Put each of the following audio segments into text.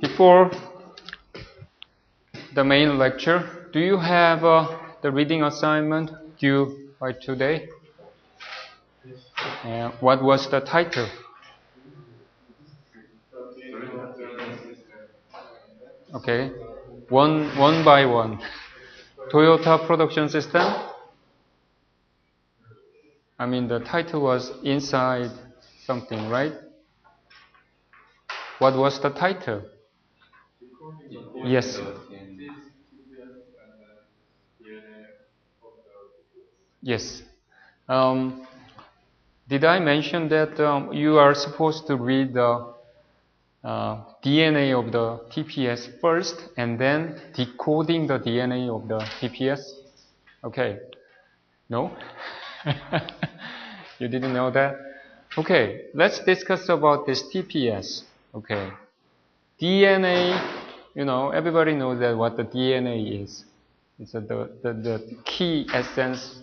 Before the main lecture, do you have the reading assignment due by today? And what was the title? Okay, one by one. Toyota production system. I mean, the title was inside something, right? What was the title? Yes. Yes. Did I mention that you are supposed to read the DNA of the TPS first and then decoding the DNA of the TPS? Okay. No? You didn't know that? Okay, let's discuss about this TPS. Okay. DNA, everybody knows that what the DNA is. It's the key essence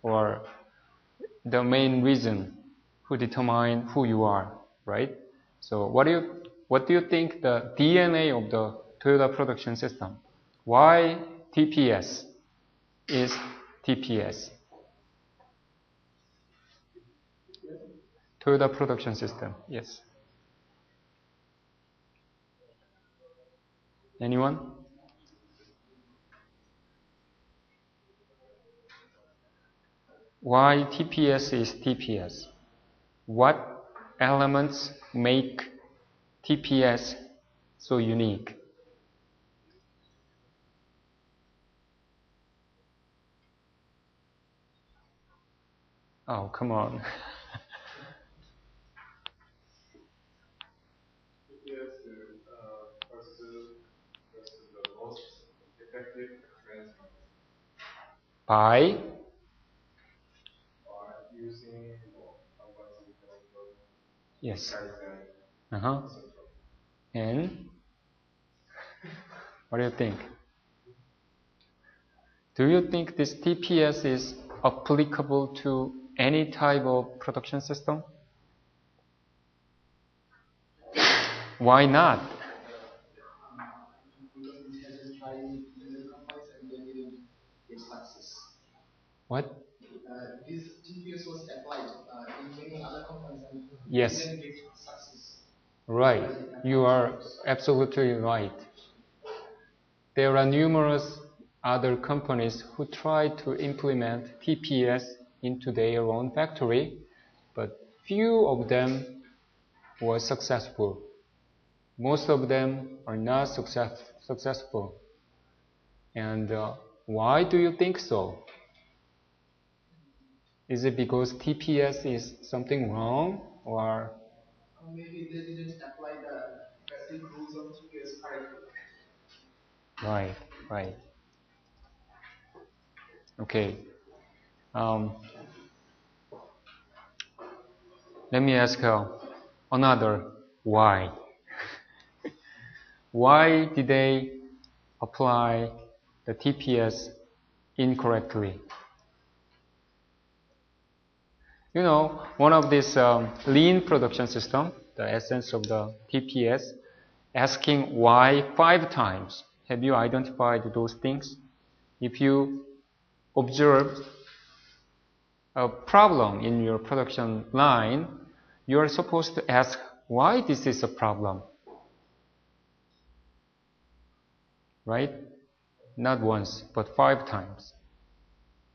or the main reason who determine who you are, right? So what do you think the DNA of the Toyota production system? Why TPS is TPS? Toyota production system, yes. Anyone? Why TPS is TPS? What elements make TPS so unique? Oh, come on. By yes. And what do you think? Do you think this TPS is applicable to any type of production system? Why not? What? This TPS was applied in many other companies and yes. Didn't get success. Right. You are absolutely right. There are numerous other companies who try to implement TPS into their own factory, but few of them were successful. Most of them are not successful. And why do you think so? Is it because TPS is something wrong, or maybe they didn't apply the basic rules of TPS correctly? Right. Okay. Let me ask another why. Why did they apply the TPS incorrectly? One of this lean production system, the essence of the TPS, asking why 5 times. Have you identified those things? If you observe a problem in your production line, you are supposed to ask why this is a problem. Right? Not once, but 5 times.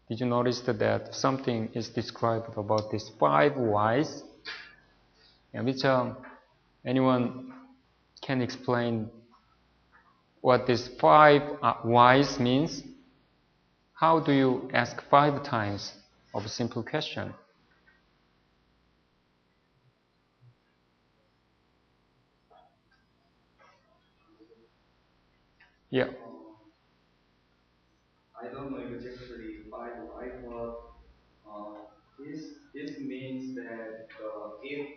Did you notice that something is described about these 5 whys? And which anyone can explain what this 5 whys means? How do you ask 5 times of a simple question? Yeah. I don't know exactly 5 whys, but this means that if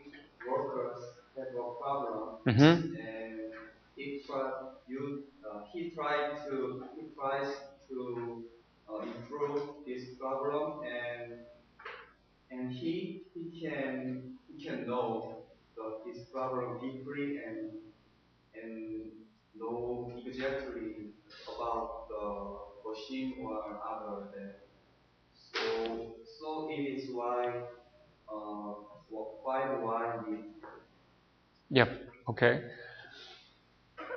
workers have a problem and if he tries to improve this problem and he can know this problem deeply and Yep, okay.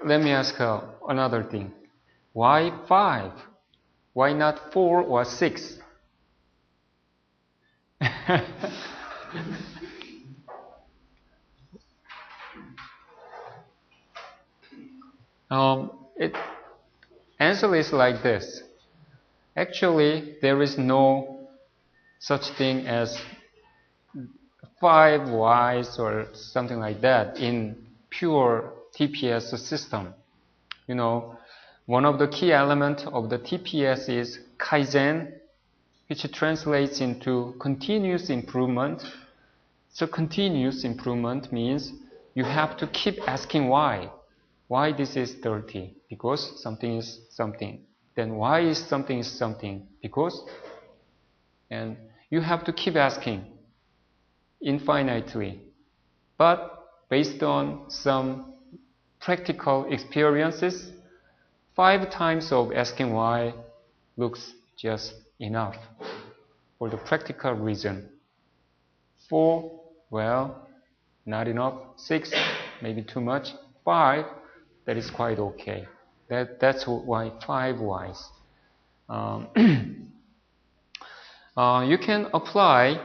Let me ask another thing. Why 5? Why not 4 or 6? It answer is like this. Actually, there is no such thing as 5 Ys or something like that in pure TPS system. You know, one of the key elements of the TPS is Kaizen, which translates into continuous improvement. So continuous improvement means you have to keep asking why. Why this is dirty? Because something is something. Then why is something? Because, and you have to keep asking infinitely. But based on some practical experiences, 5 times of asking why looks just enough for the practical reason. 4, well, not enough. 6, maybe too much. 5, that is quite okay. That's why 5 Ys. You can apply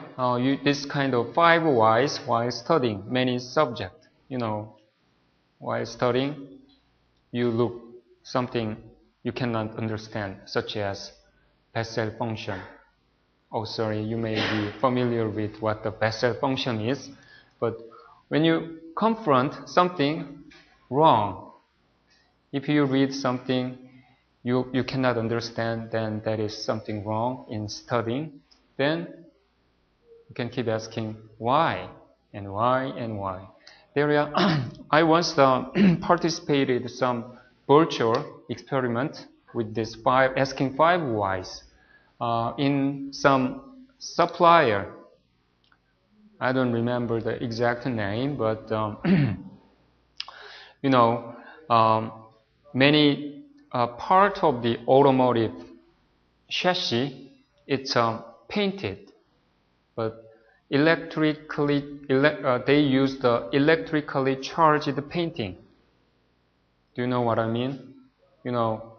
this kind of 5 Ys while studying many subjects. You know, while studying, you look something you cannot understand, such as Bessel function. Oh, sorry, you may be familiar with what the Bessel function is, but when you confront something wrong, if you read something you cannot understand, then that is something wrong in studying. Then you can keep asking why and why and why. I once participated in some virtual experiment with this asking 5 whys in some supplier. I don't remember the exact name, but you know, many part of the automotive chassis, it's painted, but they use the electrically charged painting. Do you know what I mean? You know,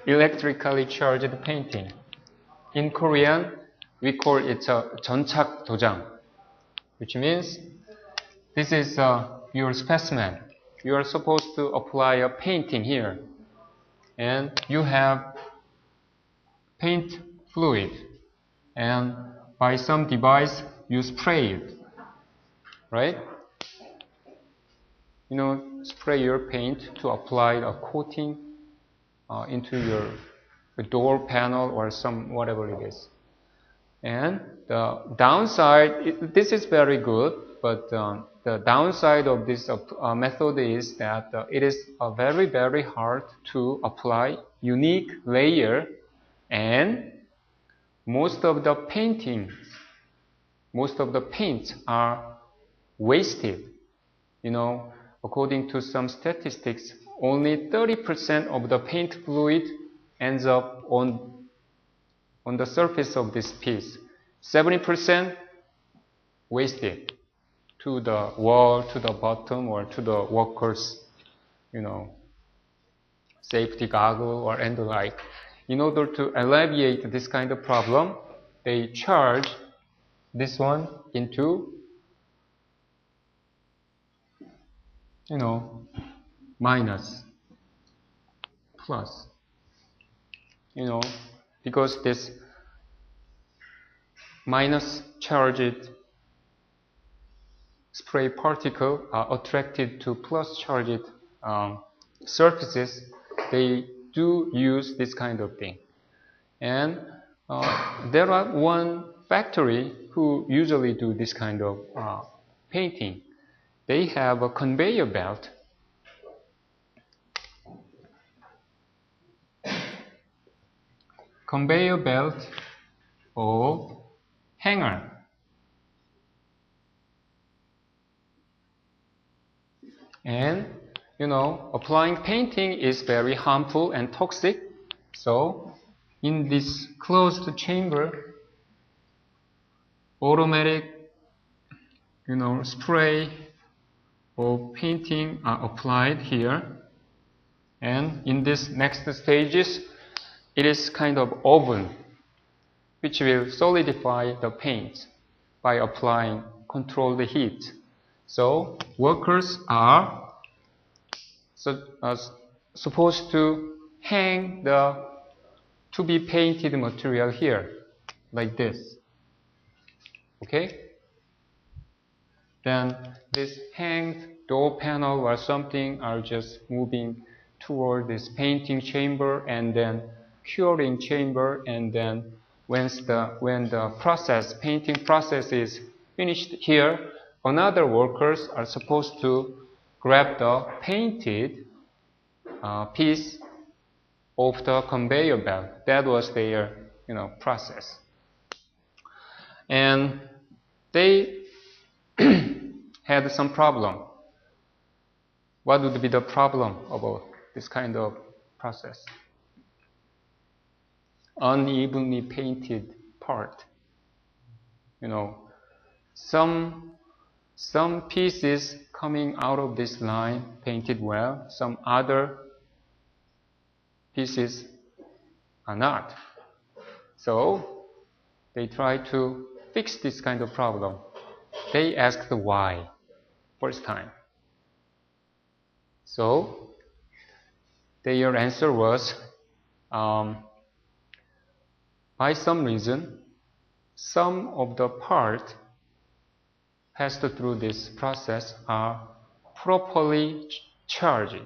electrically charged painting. In Korean, we call it 전착 도장, which means this is your specimen. You are supposed to apply a painting here, and you have paint fluid, and by some device you spray it, right? You know, spray your paint to apply a coating into your door panel or some whatever it is. And the downside, this is very good, but the downside of this method is that it is very, very hard to apply unique layer, and most of the paints are wasted. You know, according to some statistics, only 30% of the paint fluid ends up on the surface of this piece. 70% wasted to the wall, to the bottom, or to the workers, you know, safety goggle or and the like. In order to alleviate this kind of problem, they charge this one into, you know, minus, plus, you know, because this minus charged spray particle are attracted to plus charged surfaces. They do use this kind of thing. And there are one factory who usually do this kind of painting. They have a conveyor belt. Conveyor belt or hanger. And, you know, applying painting is very harmful and toxic. So, in this closed chamber, automatic spray or painting are applied here, and in this next stages, it is kind of oven, which will solidify the paint by applying controlled heat. So workers are supposed to hang the to be painted material here, like this. Okay? Then this hanged door panel or something are just moving toward this painting chamber and then curing chamber, and then when the painting process is finished here, another workers are supposed to grab the painted piece of the conveyor belt. That was their process. And they had some problem. What would be the problem about this kind of process? Unevenly painted part. Some pieces coming out of this line painted well, some other pieces are not. So they try to fix this kind of problem. They asked why first time. So their answer was, by some reason, some of the part passed through this process are properly charged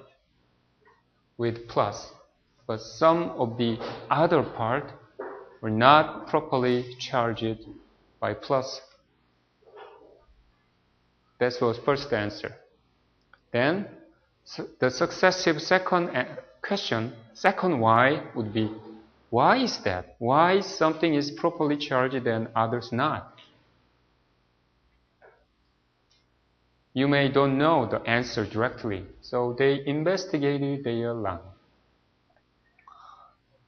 with plus, but some of the other part were not properly charged by plus. That was first answer. Then the successive second question, second why, would be, why is that? Why something is properly charged and others not? You may don't know the answer directly, so they investigated their line.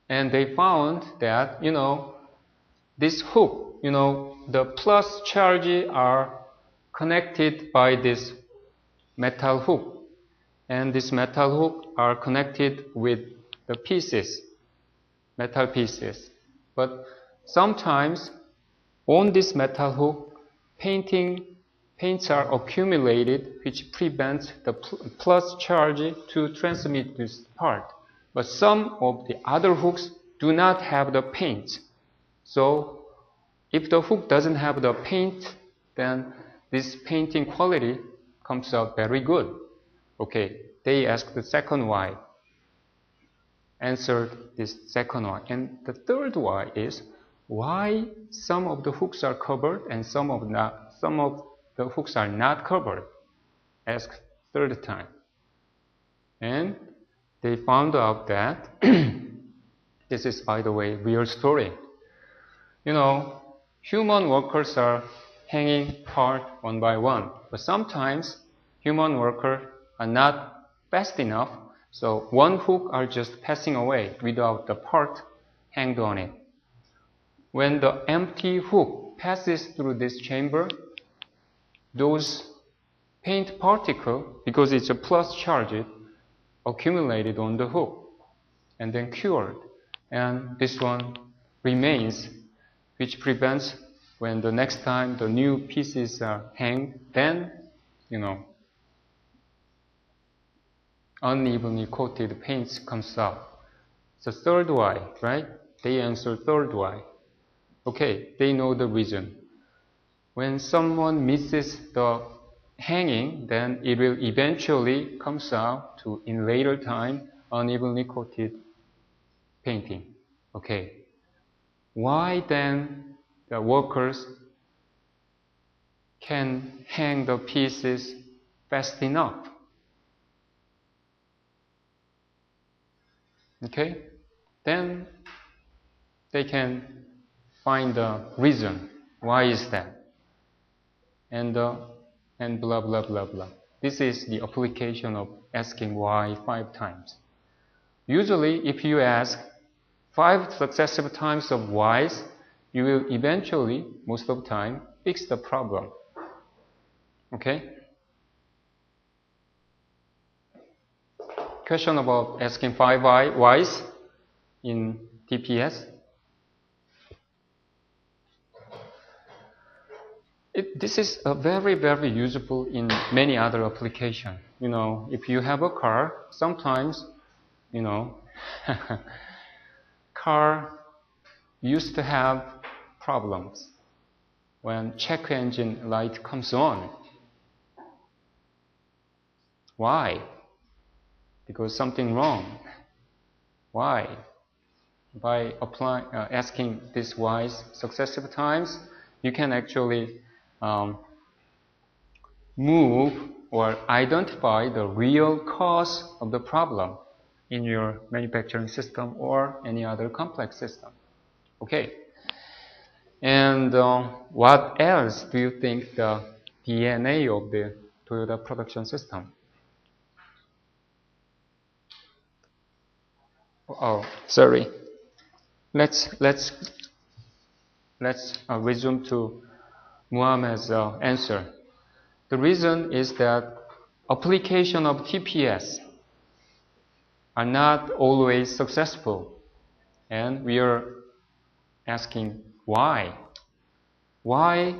And they found that, this hook, the plus charges are connected by this metal hook. And this metal hook are connected with the pieces, metal pieces. But sometimes on this metal hook, paints are accumulated, which prevents the plus charge to transmit this part. But some of the other hooks do not have the paint. So if the hook doesn't have the paint, then this painting quality comes out very good. Okay, they asked the second why, answered this second why. And the third why is, why some of the hooks are covered and some of the hooks are not covered? Asked third time. And they found out that, this is, by the way, real story. Human workers are hanging part one by one, but sometimes human workers are not fast enough, so one hook are just passing away without the part hanged on it. When the empty hook passes through this chamber, those paint particles, because it's a plus charge, accumulated on the hook and then cured. And this one remains, which prevents when the next time the new pieces are hanged, then, unevenly coated paints comes out. So third why, right? They answer third why. Okay, they know the reason. When someone misses the hanging, then it will eventually comes out to, in later time, unevenly coated painting. Okay. Why then the workers can hang the pieces fast enough? Okay? Then they can find the reason. Why is that? And blah, blah, blah, blah. This is the application of asking why 5 times. Usually, if you ask 5 successive times of whys, you will eventually, most of the time, fix the problem. Okay? Question about asking 5 whys in TPS. This is very, very useful in many other applications. You know, if you have a car, sometimes, you know, car used to have problems when check engine light comes on. Why? Because something wrong. Why? By asking these whys successive times, you can actually move or identify the real cause of the problem in your manufacturing system or any other complex system. Okay. And what else do you think the DNA of the Toyota production system? Oh, sorry. Let's resume to Muhammad's answer. The reason is that application of TPS are not always successful, and we are asking why. Why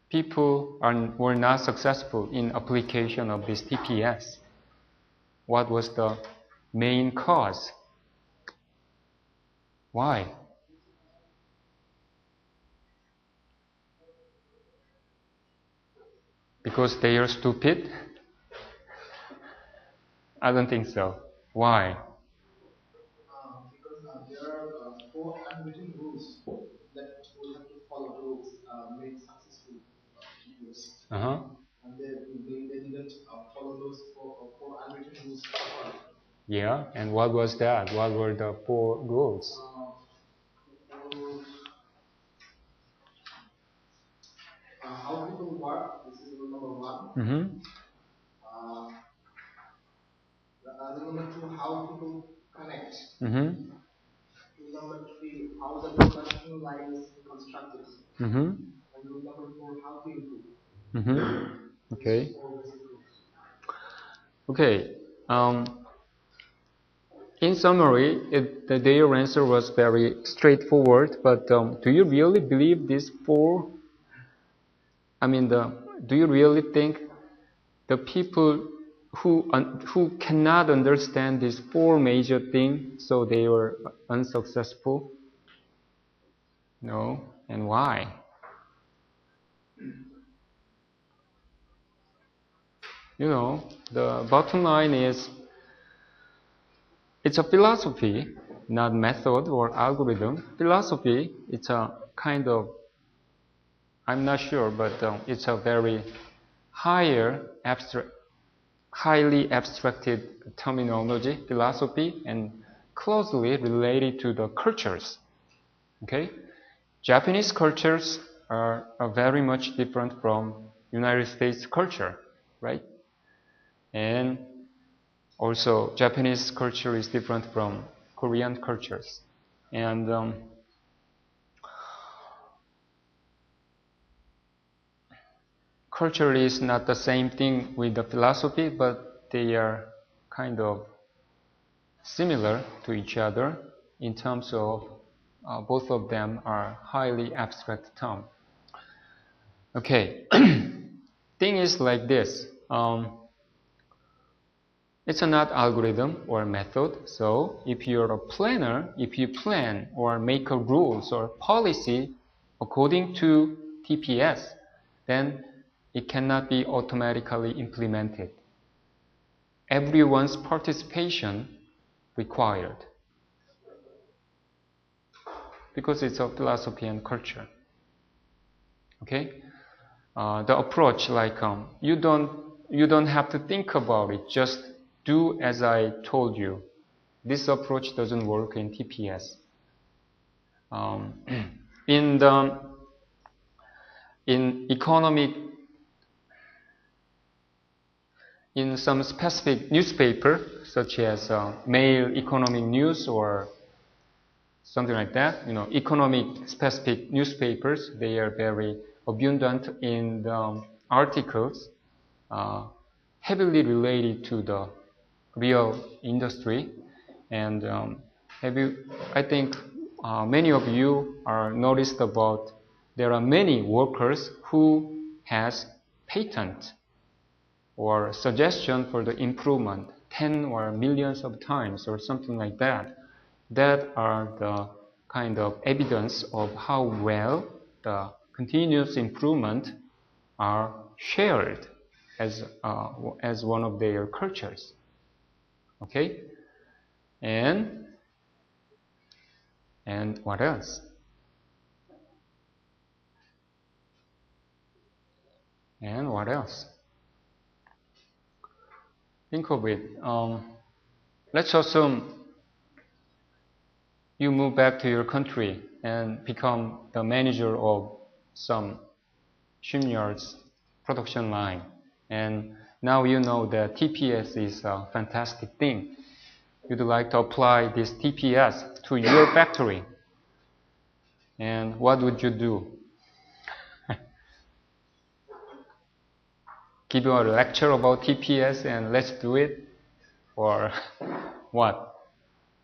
people were not successful in application of this TPS? What was the main cause? Why? Because they are stupid? I don't think so. Why? Because there are 4 unwritten rules that we have to follow to make successful videos. And they didn't follow those 4 unwritten rules properly. Yeah, and what was that? What were the 4 rules? How people work, this is rule number 1. Rule number 2, how people connect. Rule number 3, how the production line is constructed. And rule number 4, how to improve. Okay. Okay. In summary, their answer was very straightforward. But do you really believe these 4? I mean, do you really think the people who cannot understand these 4 major things, so they were unsuccessful? No. And why? You know, the bottom line is, it's a philosophy, not method or algorithm. Philosophy, it's a kind of, I'm not sure, but it's a very highly abstracted terminology, philosophy, and closely related to the cultures. Okay? Japanese cultures are very much different from United States culture, right? And also, Japanese culture is different from Korean cultures. And culture is not the same thing with the philosophy, but they are kind of similar to each other in terms of both of them are highly abstract terms. Okay, thing is like this. It's not algorithm or method. So if you're a planner, if you plan or make a rules or policy according to TPS, then it cannot be automatically implemented. Everyone's participation required, because it's a philosophy and culture. Okay, the approach, like you don't have to think about it. Just do as I told you. This approach doesn't work in TPS. In some specific newspaper, such as Mail Economic News or something like that, you know, economic specific newspapers, they are very abundant in the articles heavily related to the real industry. And I think many of you are noticed about there are many workers who has patent or suggestion for the improvement 10 or millions of times or something like that. That are the kind of evidence of how well the continuous improvement are shared as one of their cultures. Okay? And what else? And what else? Think of it. Let's assume you move back to your country and become the manager of some shipyard's production line. And now you know that TPS is a fantastic thing. You'd like to apply this TPS to your factory. And what would you do? Give you a lecture about TPS and let's do it? Or what?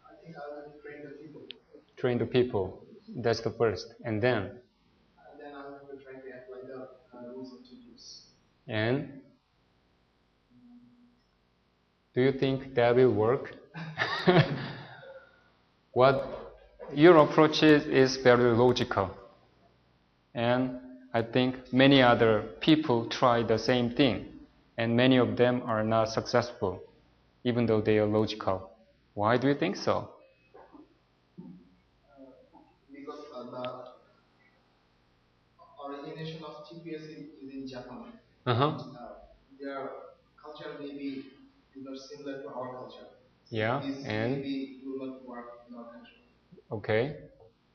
I think I will train the people. Train the people. That's the first. And then? And then I will try to apply the rules of TPS. And? Do you think that will work? What your approach is very logical. And I think many other people try the same thing. And many of them are not successful, even though they are logical. Why do you think so? Because the origination of TPS is in Japan. Their culture maybe is not similar to our culture. Yeah, this and maybe will not work in our country. Okay,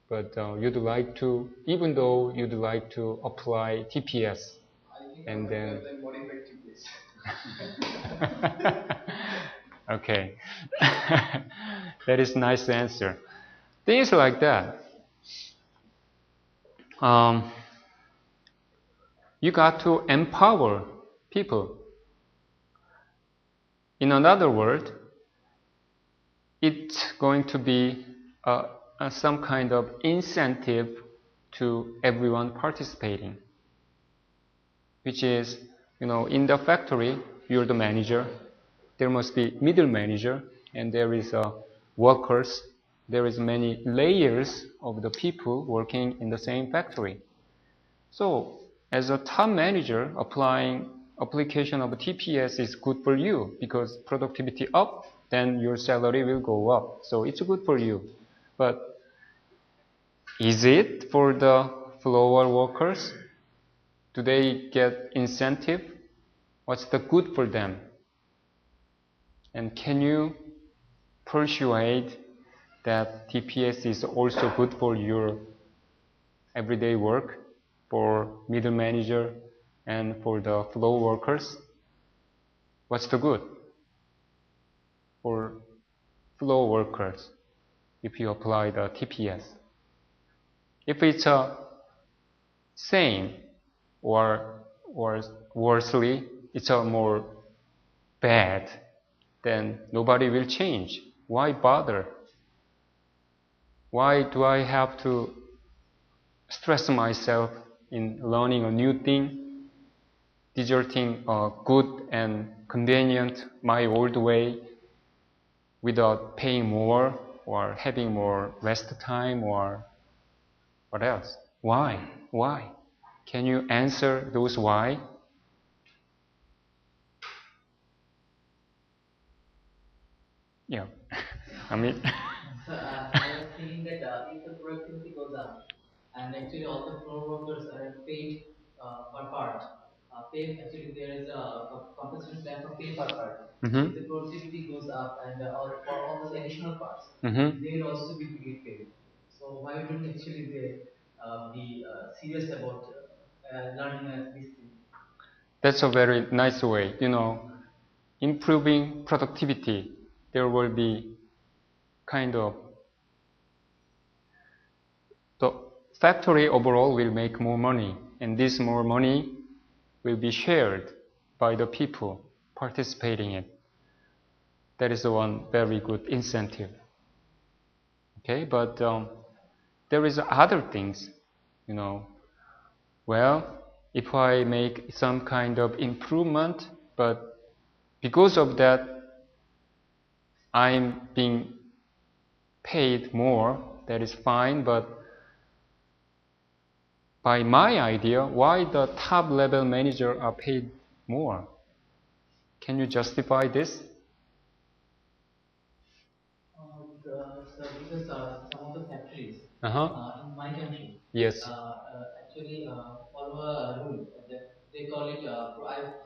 but you'd like to, even though you'd like to apply TPS, I think and then modify TPS. Okay, that is a nice answer. Things like that. You got to empower people. In another word, it's going to be some kind of incentive to everyone participating, which is, in the factory, you're the manager. There must be middle manager, and there is workers. There is many layers of the people working in the same factory. So, as a top manager, application of TPS is good for you because productivity up, then your salary will go up. So it's good for you. But is it for the floor workers? Do they get incentive? What's the good for them? And can you persuade that TPS is also good for your everyday work, for middle manager and for the flow workers? What's the good for flow workers if you apply the TPS? If it's a same or worsely, it's a more bad, then nobody will change. Why bother? Why do I have to stress myself in learning a new thing, deserting a good and convenient my old way without paying more or having more rest time or what else? Why? Why? Can you answer those why? Yeah. I mean. So I was thinking that if the productivity goes up, and actually all the floor workers are paid per part. Actually there is a compensation plan for pay per part. If the productivity goes up and or for all those additional parts, they will also be paid. So why don't actually they be serious about learning this thing? That's a very nice way. Improving productivity, there will be kind of the factory overall will make more money, and this more money will be shared by the people participating in it. That is one very good incentive. Okay, but there is other things, well, if I make some kind of improvement, but because of that I'm being paid more, that is fine, but by my idea, why the top level manager are paid more? Can you justify this? Because some of the factories in my country, yes, actually follow a rule. They call it, I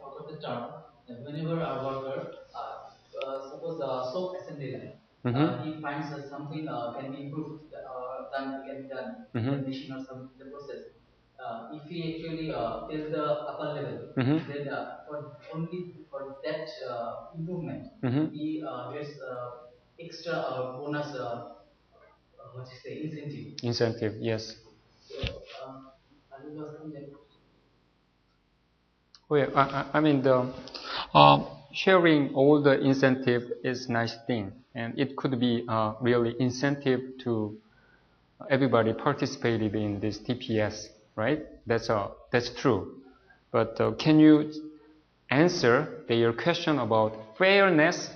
forgot the term. Whenever a worker, suppose soap assembly line, he finds something can be improved, can be done in the machine or some the process. If he actually tells the upper level, then for only for that improvement, he gets extra bonus, what you say, incentive. Incentive, yes. So, I was asking that. Oh, yeah, I mean, sharing all the incentive is a nice thing, and it could be really incentive to everybody participated in this TPS, right? That's true. But can you answer their question about fairness?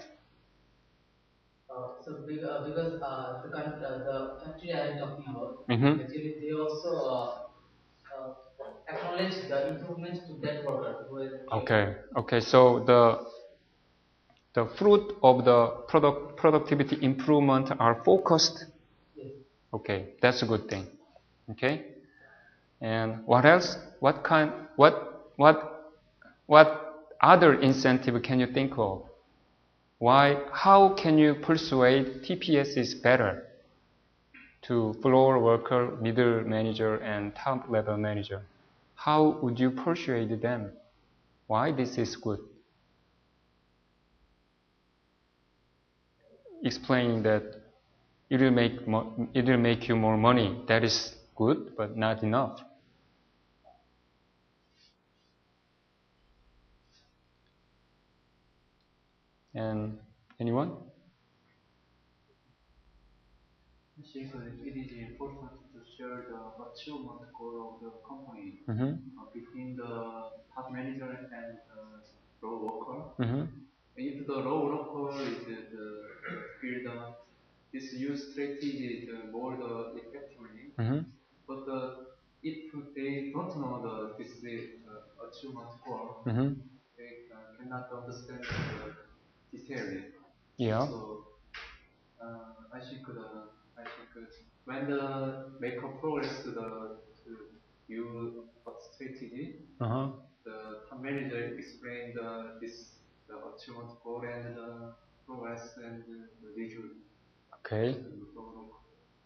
Because the factory I am talking about, actually they also acknowledge the improvement to that worker who is actually. Okay. So the fruit of the productivity improvement are focused. Yes. Okay, that's a good thing. Okay, and what else? What other incentive can you think of? Why? How can you persuade TPS is better to floor worker, middle manager, and top level manager? How would you persuade them? Why this is good? Explaining that it will make you more money. That is good, but not enough. And anyone? It is important to share the achievement goal of the company between the top manager and the low worker. If the low worker is feel this use strategy more effectively, but if they don't know this achievement goal, they cannot understand the detail. Yeah. So I think when the make a progress to use a strategy, the top manager explain the achievement goal and the progress and the result. Okay.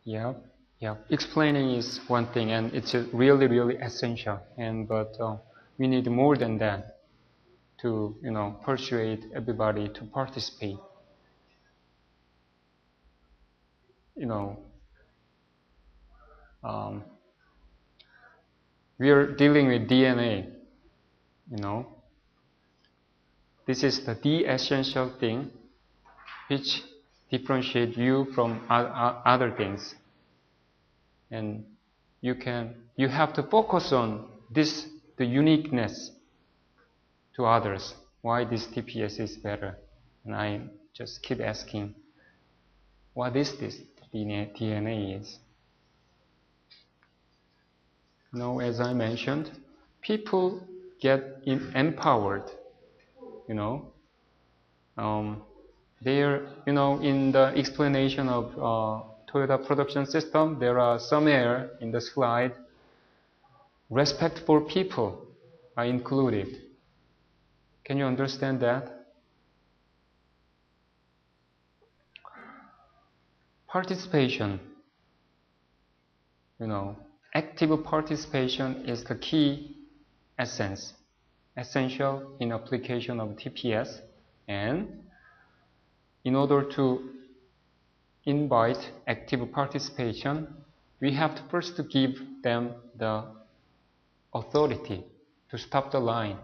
Yeah. Yeah. Explaining is one thing, and it's really, really essential. But we need more than that to persuade everybody to participate. We are dealing with DNA. This is the essential thing which differentiate you from other things, and you have to focus on this, the uniqueness to others, why this TPS is better. And I just keep asking, what is this DNA is? As I mentioned, people get empowered. There, in the explanation of Toyota production system, there are somewhere in the slide, respect for people are included. Can you understand that? Participation, active participation is the key essential in application of TPS, and in order to invite active participation, we have to first give them the authority. to stop the line,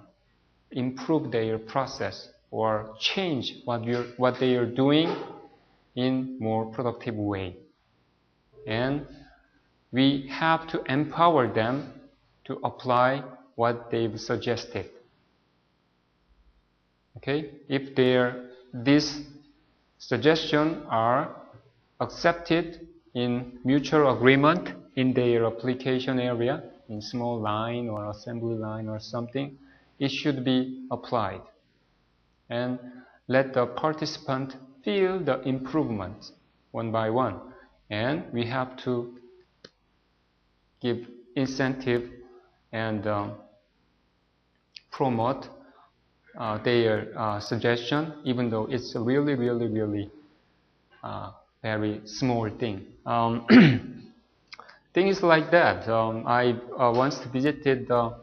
improve their process, or change what they are doing in more productive way. And we have to empower them to apply what they've suggested. Okay? If these suggestions are accepted in mutual agreement in their application area, in small line or assembly line or something, it should be applied. And let the participant feel the improvements one by one. And we have to give incentive and promote their suggestion, even though it's a really very small thing. Things like that. I once visited the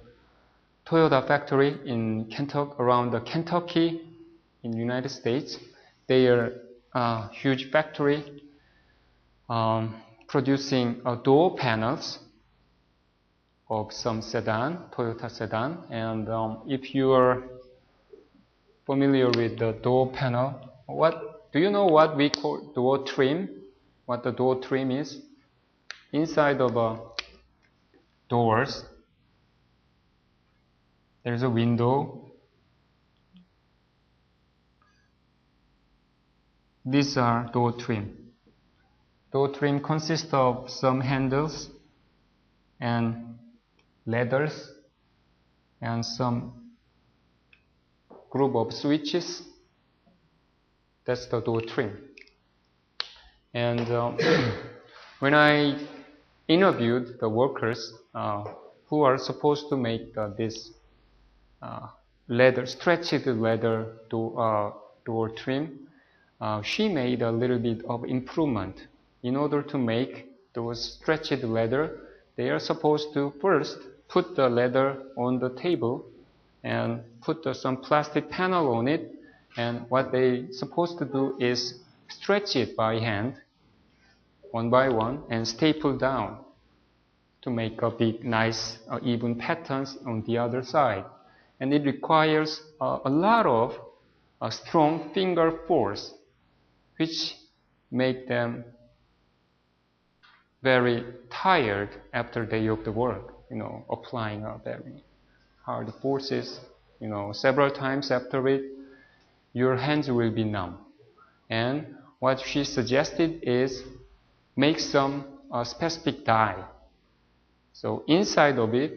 Toyota factory in Kentucky, around the Kentucky in the United States. They are a huge factory producing door panels of some sedan, Toyota sedan. And if you are familiar with the door panel, do you know what we call door trim? What the door trim is? Inside of doors, there's a window. These are door trim. Door trim consists of some handles and ladders and some group of switches. That's the door trim. And when I interviewed the workers who are supposed to make this stretched leather door trim, she made a little bit of improvement. In order to make those stretched leather, they are supposed to first put the leather on the table and put some plastic panel on it, and what they supposed to do is stretch it by hand one by one and staple down to make a big nice even patterns on the other side. And it requires a lot of strong finger force, which make them very tired after day of the work, applying very hard forces, several times after it, your hands will be numb. And what she suggested is make some specific die. So inside of it,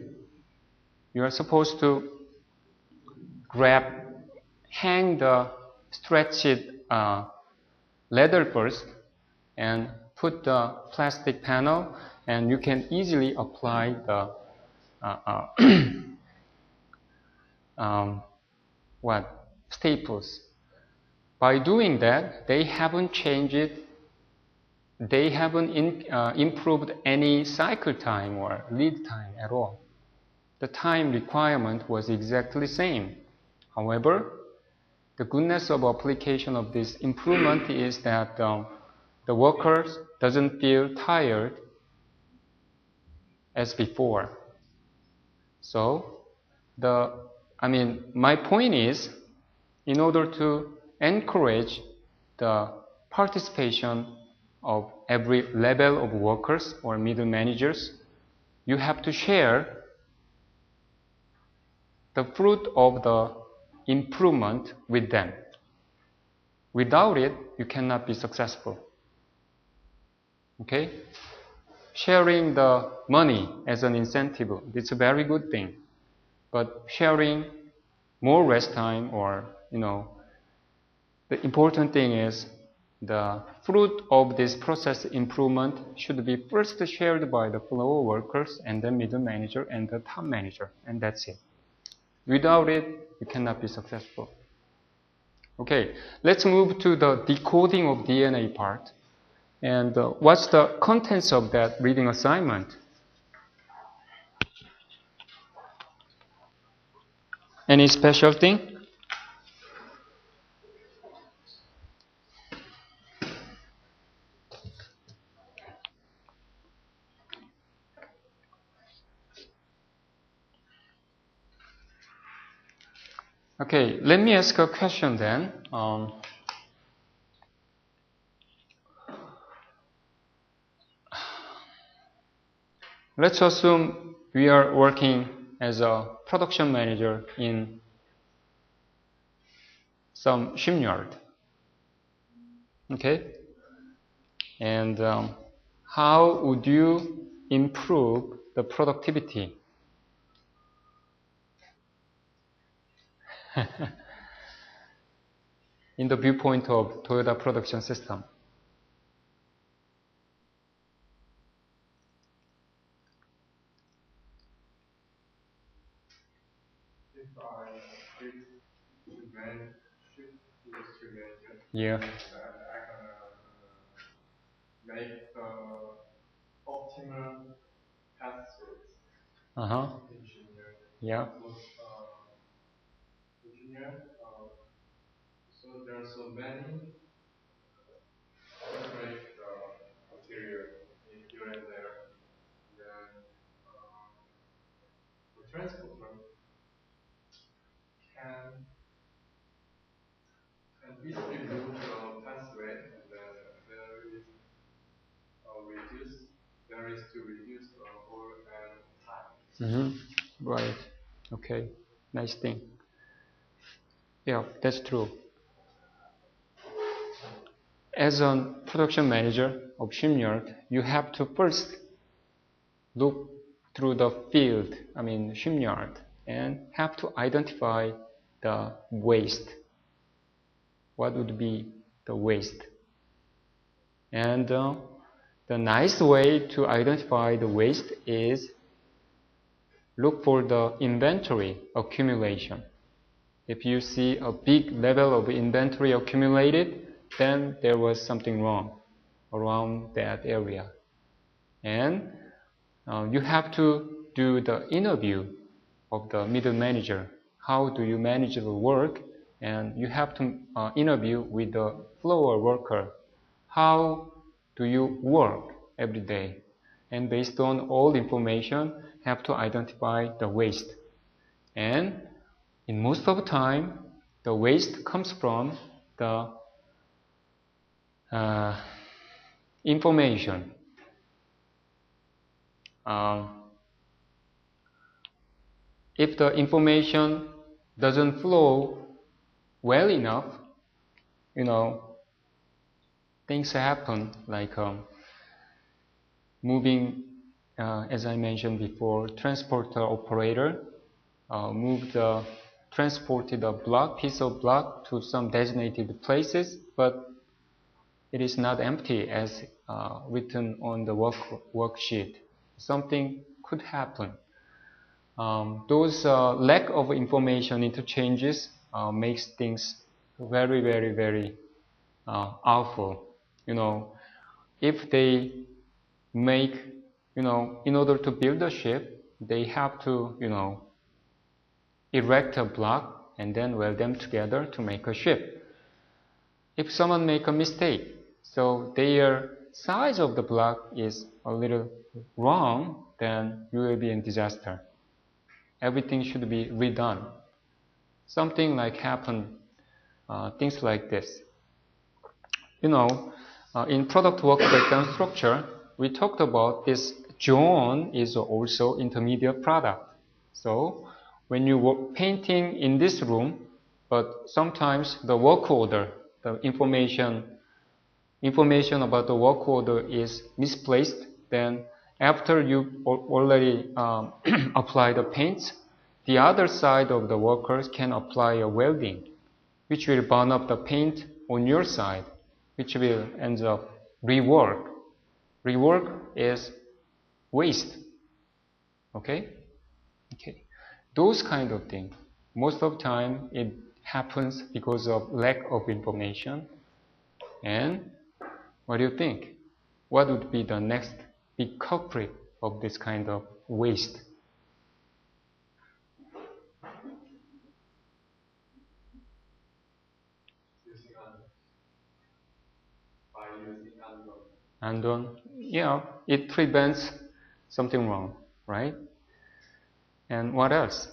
you are supposed to hang the stretched leather first and put the plastic panel, and you can easily apply the staples. By doing that, they haven't changed it. They haven't improved any cycle time or lead time at all. The time requirement was exactly the same. However, the goodness of application of this improvement is that the worker doesn't feel tired as before. So, my point is, in order to encourage the participation of every level of workers or middle managers, you have to share the fruit of the improvement with them. Without it, you cannot be successful. Okay? Sharing the money as an incentive, it's a very good thing. But sharing more rest time, or, the important thing is the fruit of this process improvement should be first shared by the floor workers and the middle manager and the top manager, and that's it. Without it, you cannot be successful. Okay, let's move to the decoding of DNA part. And what's the contents of that reading assignment? Any special thing? Okay, let me ask a question then. Let's assume we are working as a production manager in some shipyard. Okay? And how would you improve the productivity? In the viewpoint of Toyota production system? If I shift industry manager, Yeah. and I can make the optimal pathways. Engineer. Yeah. Engineer. So there are so many separate material here and there. Then the transporter can distribute the pathway, and then there is to reduce the whole time. Right. Okay. Nice thing. Yeah, that's true. As a production manager of shipyard, you have to first look through the field, shipyard, and have to identify the waste. What would be the waste? And the nice way to identify the waste is look for the inventory accumulation. If you see a big level of inventory accumulated, then there was something wrong around that area. And you have to do the interview of the middle manager. How do you manage the work? And you have to interview with the floor worker. How do you work every day? And based on all information, have to identify the waste. And in most of the time, the waste comes from the information. If the information doesn't flow well enough, things happen like moving, as I mentioned before, transporter operator transported a piece of block to some designated places, but it is not empty as written on the worksheet. Something could happen. Those lack of information interchanges makes things very, very, very awful. If they make, in order to build a ship, they have to, erect a block and then weld them together to make a ship. If someone make a mistake, so their size of the block is a little wrong, then you will be in disaster. Everything should be redone. Something like happen, things like this. In product work breakdown structure, we talked about this zone is also intermediate product. So when you work painting in this room, but sometimes the work order, the information about the work order is misplaced, then after you already apply the paints, the other side of the workers can apply a welding, which will burn up the paint on your side, which will end up rework. Rework is waste. Okay? Okay. Those kind of things, most of the time it happens because of lack of information. And what do you think? What would be the next big culprit of this kind of waste? Andon, yeah, it prevents something wrong, right? And what else?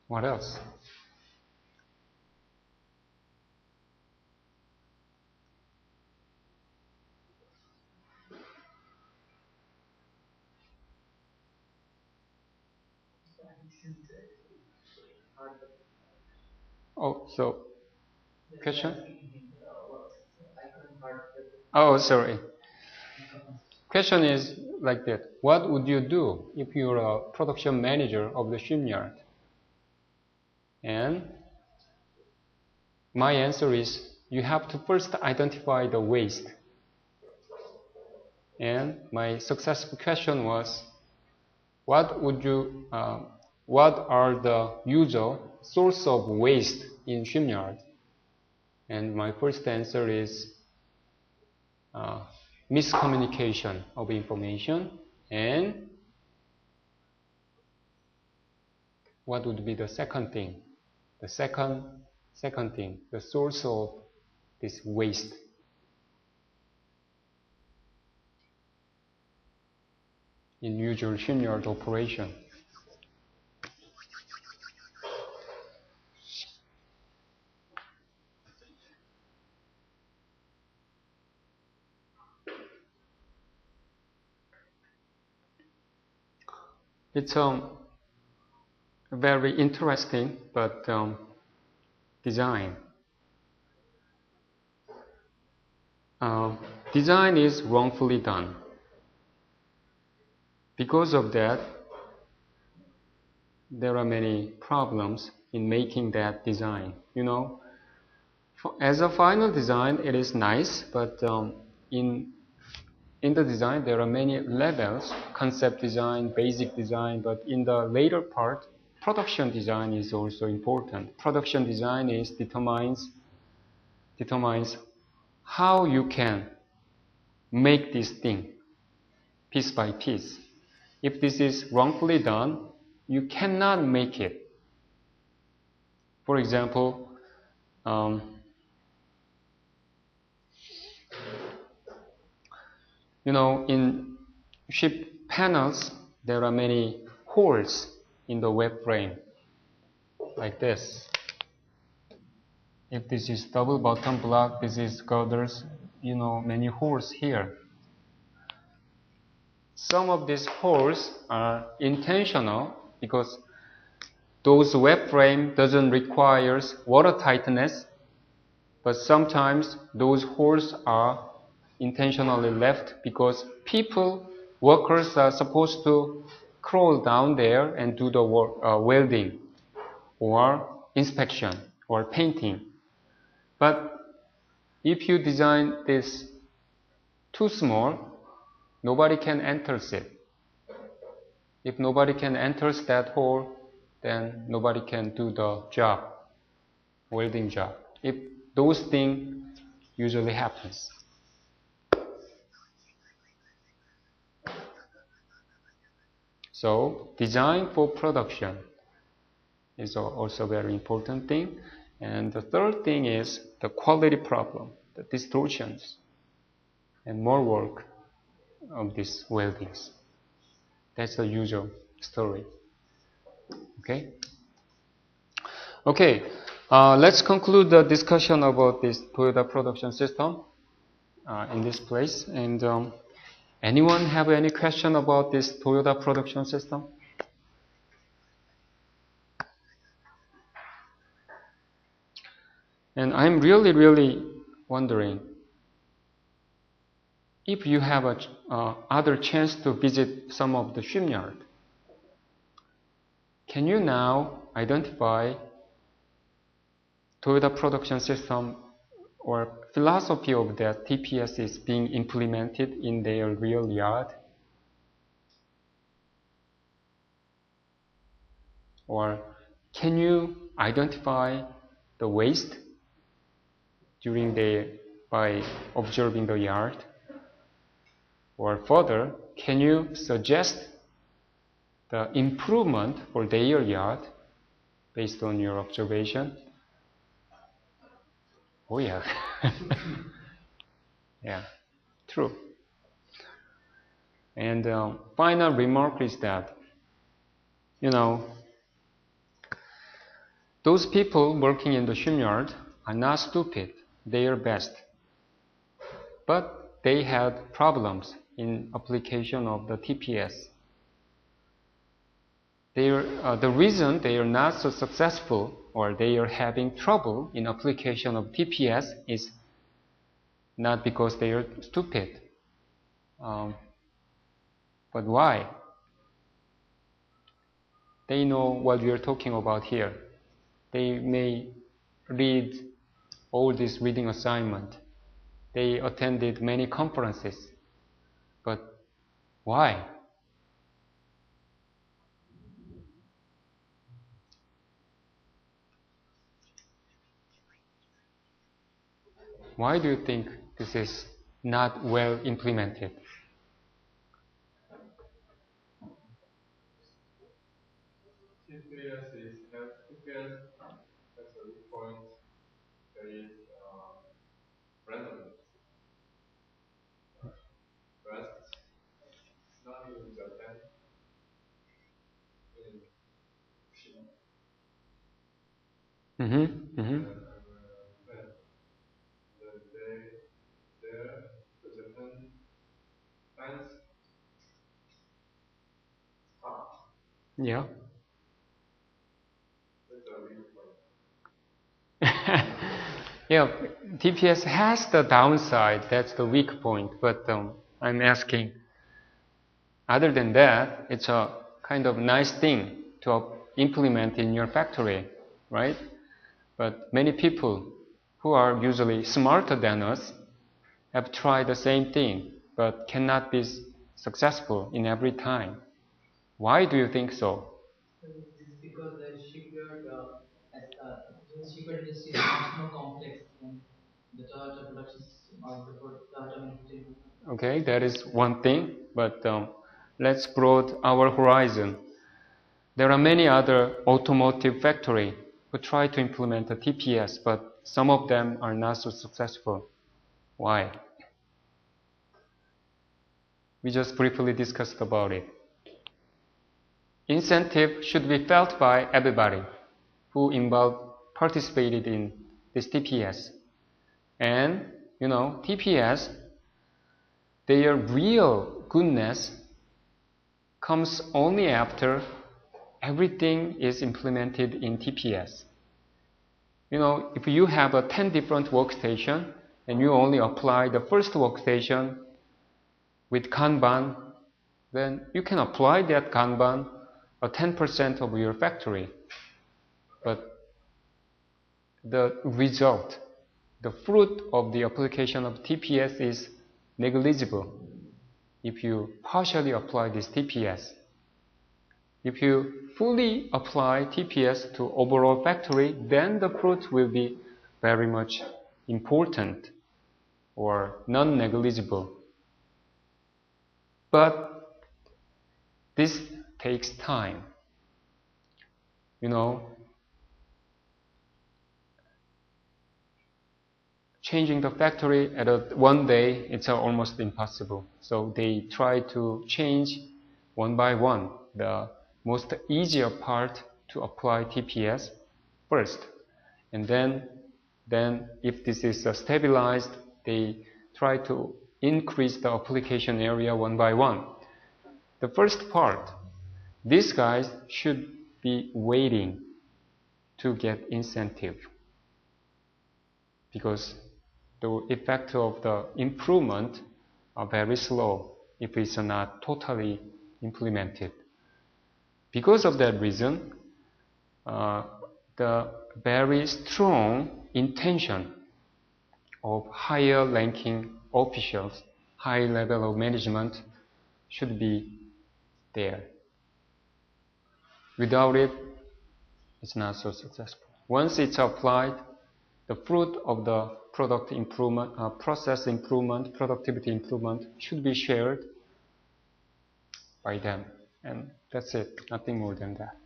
What else? Oh, so question? Oh, sorry. Question is like that. What would you do if you're a production manager of the shipyard? And my answer is you have to first identify the waste. And my successful question was, what are the usual source of waste in shipyard? And my first answer is miscommunication of information. And what would be the second thing? The second thing, the source of this waste. In usual shipyard operation. It's very interesting, but design. Design is wrongfully done. Because of that, there are many problems in making that design. You know, as a final design, it is nice, but in the design, there are many levels: concept design, basic design. But in the later part, production design is also important. Production design determines how you can make this thing piece by piece. If this is wrongfully done, you cannot make it. For example, you know, in ship panels, there are many holes in the web frame, like this. If this is double bottom block, this is girders, you know, many holes here. Some of these holes are intentional because those web frame doesn't require water tightness, but sometimes those holes are intentionally left because workers are supposed to crawl down there and do the welding or inspection or painting. But if you design this too small, nobody can enter it. If nobody can enter that hole, then nobody can do the job, welding job. If those things usually happens. So design for production is also a very important thing. And the third thing is the quality problem, the distortions, and more work of these weldings. That's the usual story. Okay? Okay, let's conclude the discussion about this Toyota production system in this place. And anyone have any question about this Toyota production system? And I'm really wondering, if you have a other chance to visit some of the shipyard, can you now identify Toyota production system or philosophy of that TPS is being implemented in their real yard? Or can you identify the waste by observing the yard? Or further, can you suggest the improvement for their yard based on your observation? Oh yeah. Yeah, true. And final remark is that, you know, those people working in the shipyard are not stupid. They are best. But they had problems in application of the TPS. The reason they are not so successful or they are having trouble in application of TPS is not because they are stupid. But why? They know what we are talking about here. They may read all this reading assignment. They attended many conferences. But why? Why do you think this is not well implemented? TPS has a weak point. There is randomness. Rest is not even Japan in Fukushima. The Japan plants stop. Yeah. That's a weak point. Yeah, TPS has the downside, that's the weak point, but I'm asking, other than that, it's a kind of nice thing to implement in your factory, right? But many people who are usually smarter than us have tried the same thing, but cannot be successful in every time. Why do you think so? It's because the shipyard industry is much more complex than the Toyota production system or the Toyota manufacturing. Okay, that is one thing, but let's broaden our horizon. There are many other automotive factories who try to implement a TPS, but some of them are not so successful. Why? We just briefly discussed about it. Incentive should be felt by everybody who participated in this TPS. And, TPS, their real goodness comes only after everything is implemented in TPS. If you have 10 different workstations and you only apply the first workstation with Kanban, then you can apply that Kanban at 10% of your factory. But the result, the fruit of the application of TPS is negligible if you partially apply this TPS. If you fully apply TPS to overall factory, then the fruit will be very much important or non-negligible. But this takes time. Changing the factory at one day, it's almost impossible. So they try to change one by one the most easier part to apply TPS first. And then if this is stabilized, they try to increase the application area one by one. The first part, these guys should be waiting to get incentive because the effect of the improvement are very slow if it's not totally implemented. Because of that reason, the very strong intention of higher ranking officials, high level of management should be there. Without it, it's not so successful. Once it's applied, the fruit of the product improvement, process improvement, productivity improvement should be shared by them. And that's it, nothing more than that.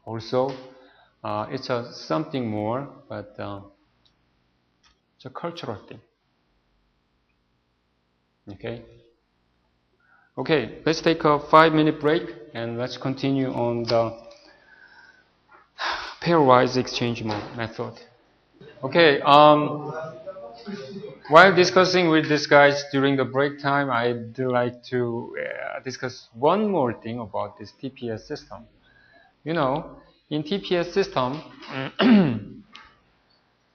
Also, it's something more, but it's a cultural thing. Okay, let's take a 5-minute break and let's continue on the pairwise exchange method. Okay, while discussing with these guys during the break time, I'd like to discuss one more thing about this TPS system. You know, in TPS system,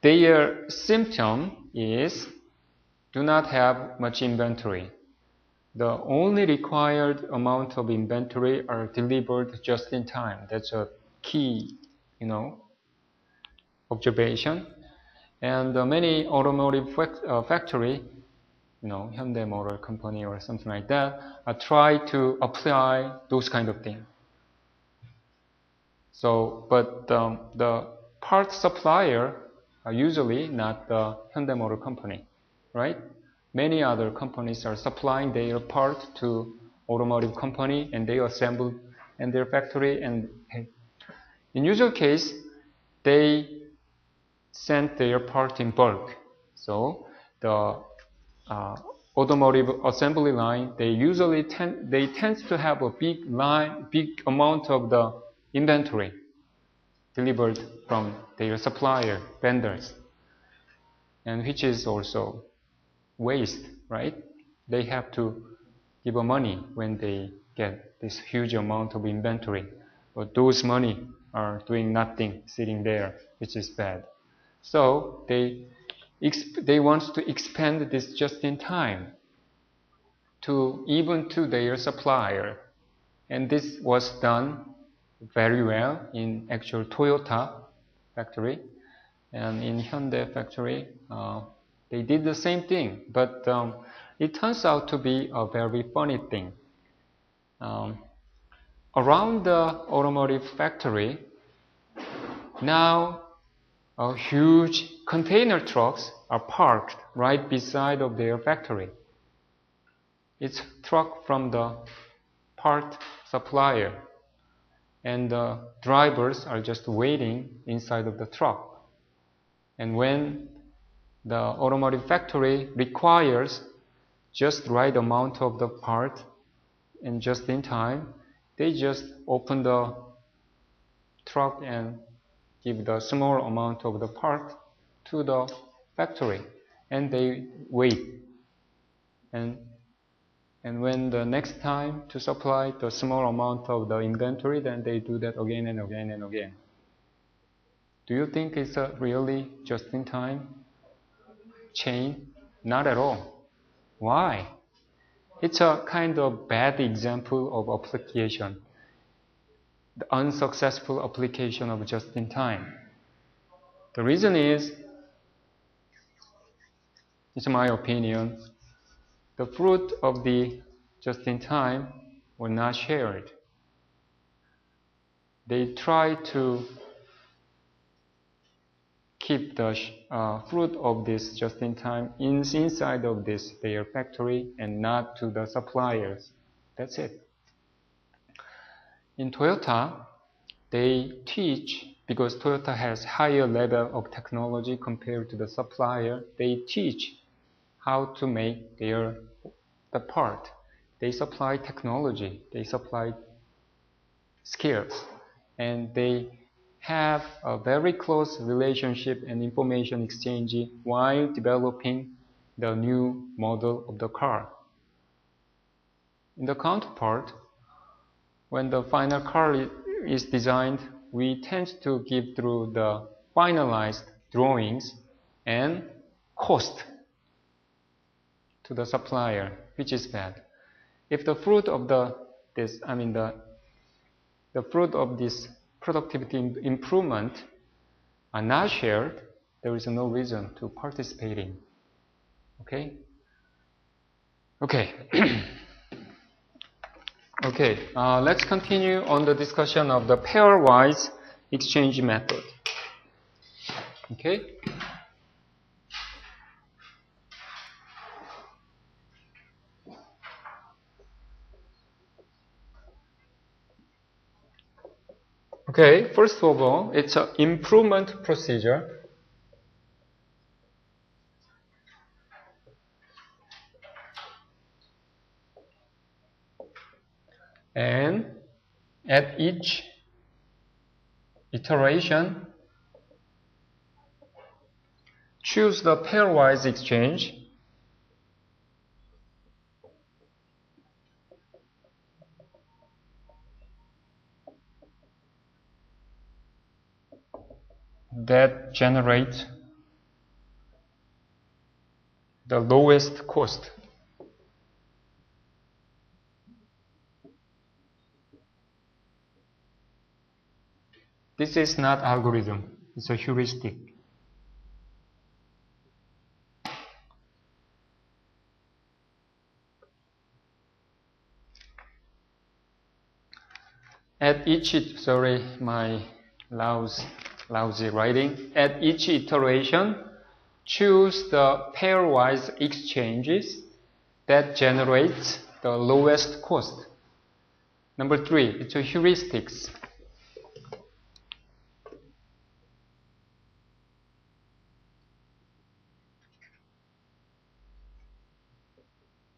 their symptom is do not have much inventory. The only required amount of inventory are delivered just in time. That's a key, observation. And many automotive factory, Hyundai Motor Company or something like that, try to apply those kind of things. So, but the part supplier are usually not the Hyundai Motor Company, right? Many other companies are supplying their part to automotive company, and they assemble in their factory. And in usual case, they send their part in bulk. So the automotive assembly line, they usually tend to have a big amount of the inventory delivered from their supplier vendors, and which is also waste, right? They have to give money when they get this huge amount of inventory, but those money are doing nothing, sitting there, which is bad. So they want to expand this just in time to even to their supplier, and this was done very well in actual Toyota factory, and in Hyundai factory they did the same thing, but it turns out to be a very funny thing. Around the automotive factory now, huge container trucks are parked right beside of their factory. It's truck from the part supplier, and the drivers are just waiting inside of the truck. And when the automotive factory requires just right amount of the part and just in time, they just open the truck and give the small amount of the part to the factory, and they wait. And when the next time to supply the small amount of the inventory, then they do that again and again and again. Do you think it's a really just-in-time chain? Not at all. Why? It's a kind of bad example of application, the unsuccessful application of just-in-time. The reason is, it's my opinion, the fruit of the just-in-time were not shared. They try to keep the fruit of this just-in-time inside of their factory and not to the suppliers. That's it. In Toyota, they teach, because Toyota has higher level of technology compared to the supplier, they teach how to make the part. They supply technology, they supply skills, and they have a very close relationship and information exchange while developing the new model of the car. In the counterpart, when the final car is designed, we tend to give through the finalized drawings and cost to the supplier, which is bad. If the fruit of the fruit of this productivity improvement are not shared, there is no reason to participate in. Okay? Okay. Okay, let's continue on the discussion of the pairwise exchange method. Okay? Okay, first of all, it's an improvement procedure. And at each iteration, choose the pairwise exchange, that generate the lowest cost. This is not algorithm, it's a heuristic. At each, sorry, my lousy writing. At each iteration, choose the pairwise exchanges that generates the lowest cost. Number 3, it's a heuristics.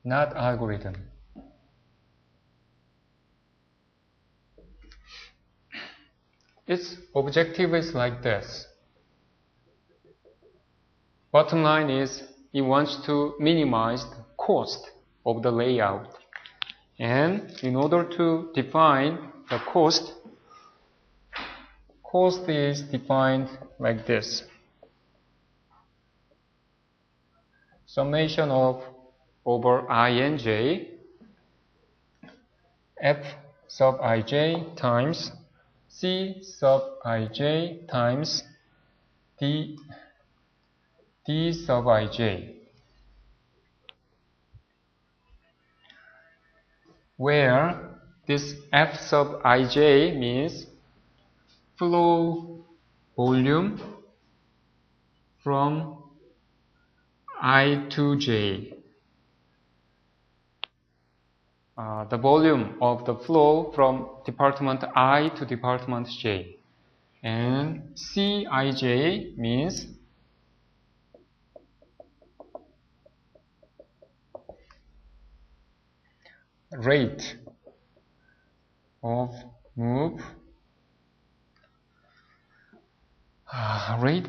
Not algorithm. Its objective is like this. Bottom line is it wants to minimize the cost of the layout. And in order to define the cost is defined like this. Summation of over I and j, f sub ij times c sub ij times d sub ij, where this f sub ij means flow volume from I to j. The volume of the flow from department I to department j. And Cij means rate of move, rate.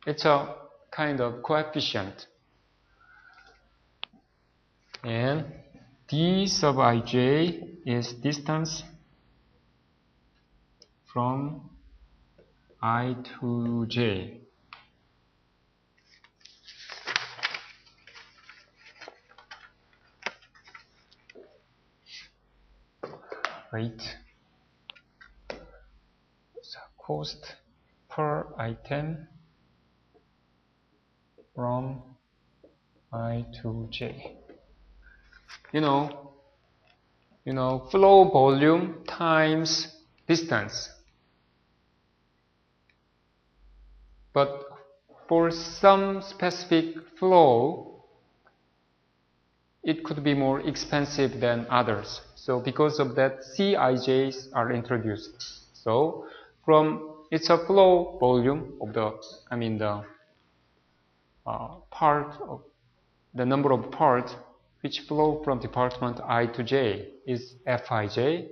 It's a kind of coefficient. And d sub ij is distance from I to j. Rate, so cost per item from I to j. You know, flow volume times distance. But for some specific flow, it could be more expensive than others. So because of that, Cij's are introduced. So it's a flow volume of the part of the number of parts which flow from department I to j is Fij.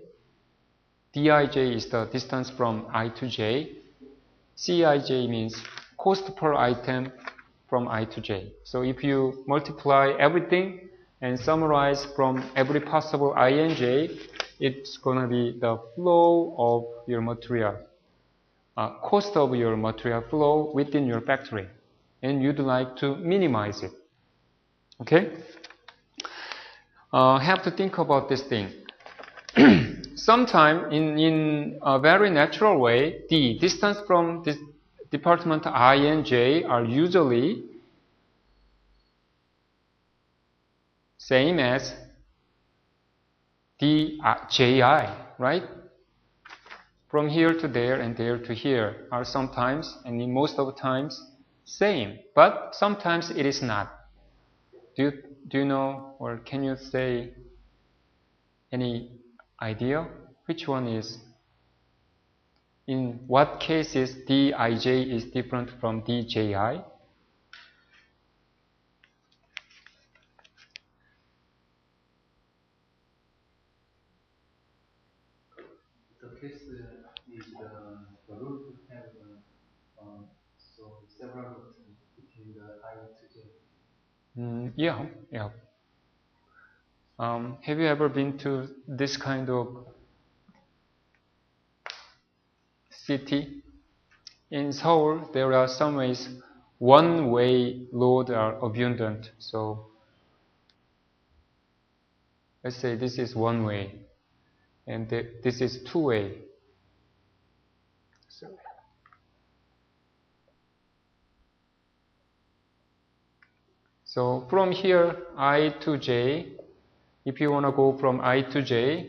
Dij is the distance from I to j. Cij means cost per item from I to j. So if you multiply everything and summarize from every possible I and j, it's going to be the flow of your material, cost of your material flow within your factory. And you'd like to minimize it. Okay? Have to think about this thing. Sometime in a very natural way, the distance from this department I and j are usually same as the ji, right? From here to there and there to here are sometimes, and in most of the times, same. But sometimes it is not. Do you know, or can you say any idea which one is? in what cases dij is different from dji? The case is the root have so several roots between the I to j. Yeah. Have you ever been to this kind of city? In Seoul, there are some ways one-way roads are abundant. So let's say this is one way, and this is two-way. So from here, I to j, if you want to go from I to j,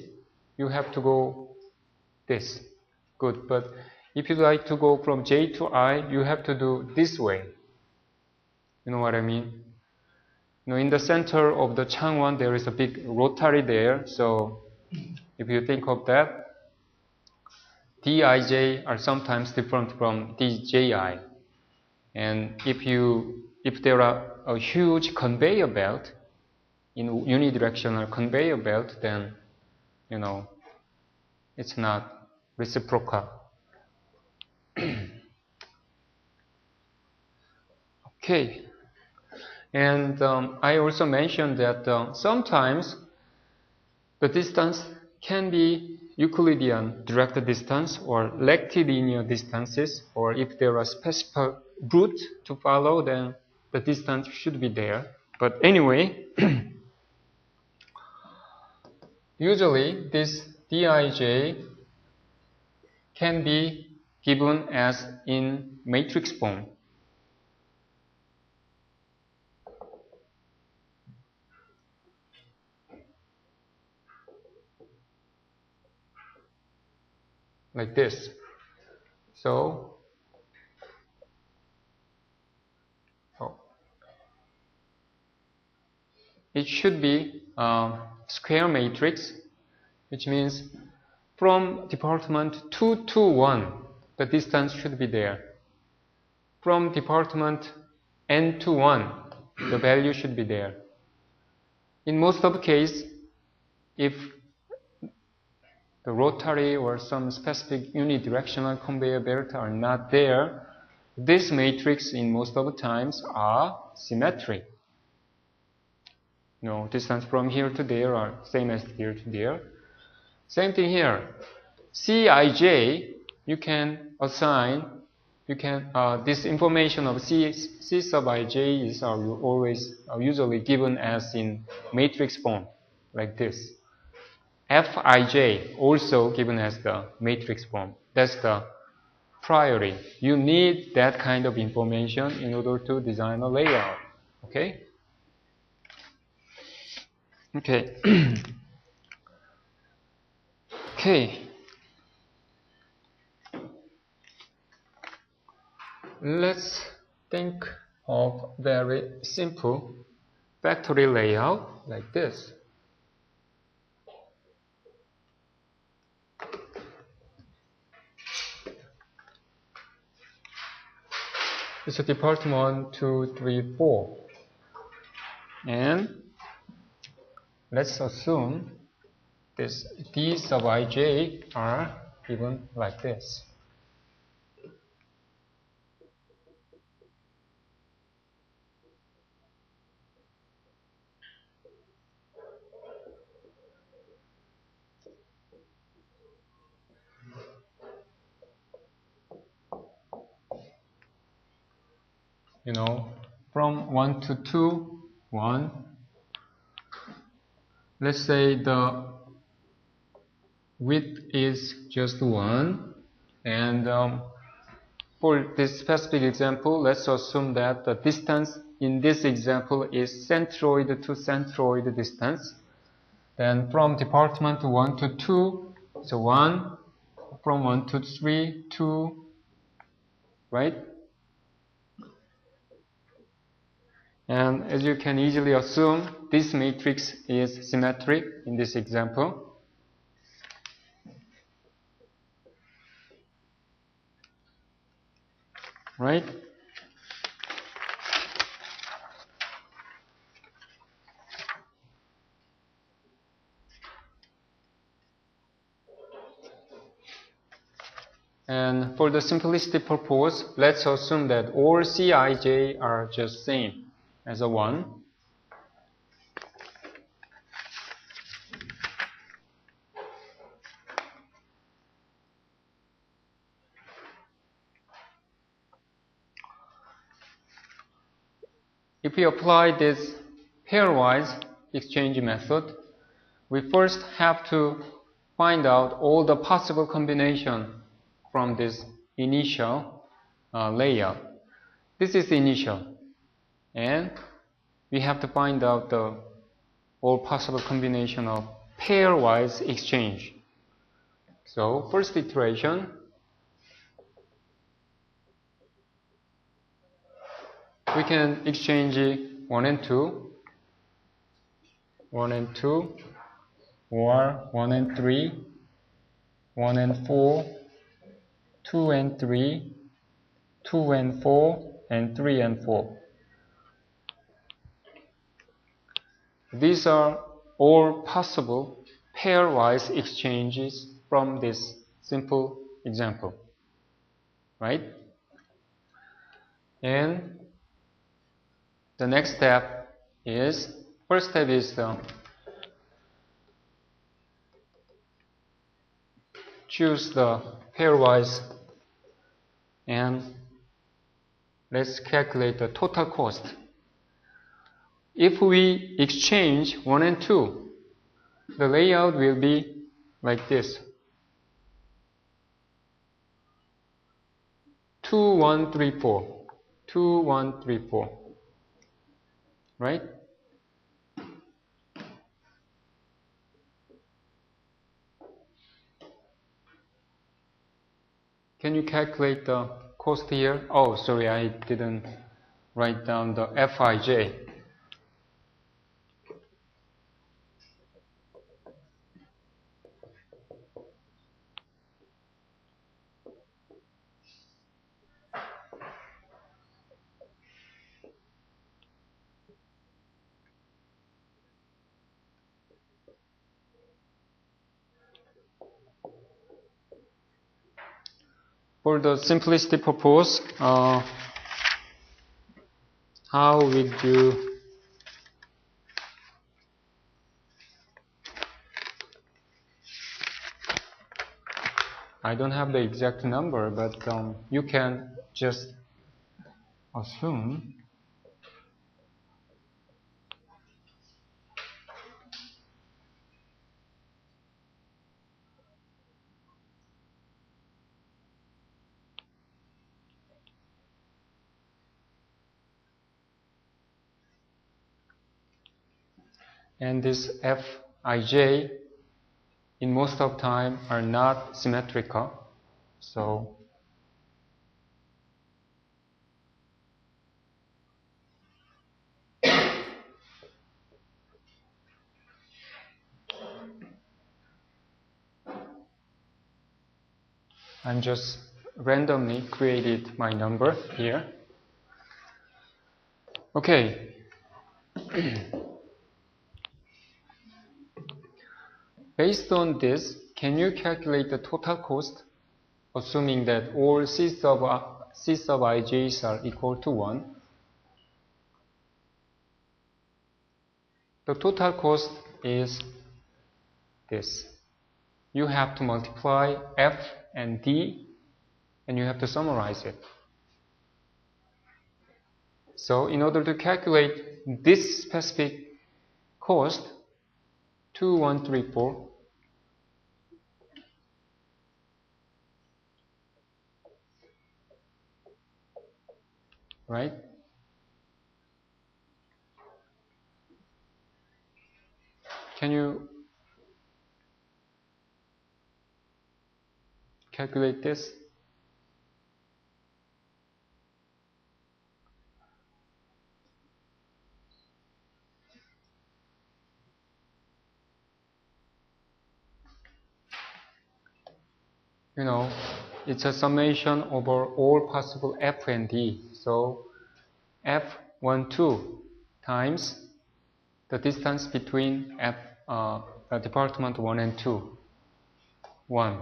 you have to go this. Good, but if you like to go from j to I, you have to do this way. You know what I mean? You know, in the center of the Changwon, there is a big rotary there. So if you think of that, dij are sometimes different from dji. And if there are a huge conveyor belt, in unidirectional conveyor belt, then, you know, it's not reciprocal. Okay. And I also mentioned that sometimes the distance can be Euclidean direct distance or rectilinear distances, or if there are specific routes to follow, then the distance should be there. But anyway, usually this dij can be given as in matrix form. Like this. So, it should be a square matrix, which means from department 2 to 1, the distance should be there. From department n to 1, the value should be there. In most of the cases, if the rotary or some specific unidirectional conveyor belt are not there, this matrix in most of the times are symmetric. No, distance from here to there are same as here to there. Same thing here. Cij, you can assign, this information of C sub ij is always usually given as in matrix form, like this. Fij also given as the matrix form. That's the priority. You need that kind of information in order to design a layout. Okay? Okay. Okay. Let's think of very simple factory layout like this. It's a department 1, 2, 3, 4. And let's assume this d sub ij are given like this. You know, from 1 to 2, 1. Let's say the width is just 1. And for this specific example, let's assume that the distance in this example is centroid to centroid distance. Then from department 1 to 2, so 1, from 1 to 3, 2, right? And as you can easily assume, this matrix is symmetric in this example. right? And for the simplicity purpose, let's assume that all Cij are just same as a 1. If we apply this pairwise exchange method, we first have to find out all the possible combination from this initial layout. This is the initial, and we have to find out the all possible combination of pairwise exchange. So first iteration, we can exchange 1 and 2, 1 and 2, or 1 and 3, 1 and 4, 2 and 3, 2 and 4, and 3 and 4. These are all possible pairwise exchanges from this simple example, right? And the next step is, first step is choose the pairwise, and let's calculate the total cost. If we exchange 1 and 2, the layout will be like this. 2, 1, 3, 4. 2, 1, 3, 4. Right? Can you calculate the cost here? Oh, sorry, I didn't write down the Fij. For the simplicity purpose, how would you I don't have the exact number, but you can just assume and this Fij in most of time are not symmetrical, so I'm just randomly created my number here. Okay. Based on this, can you calculate the total cost, assuming that all C sub ij's are equal to 1? The total cost is this. You have to multiply F and D, and you have to summarize it. So in order to calculate this specific cost, 2, 1, 3, 4, right? Can you calculate this? You know, it's a summation over all possible f and d. So f12 times the distance between department 1 and 2, 1.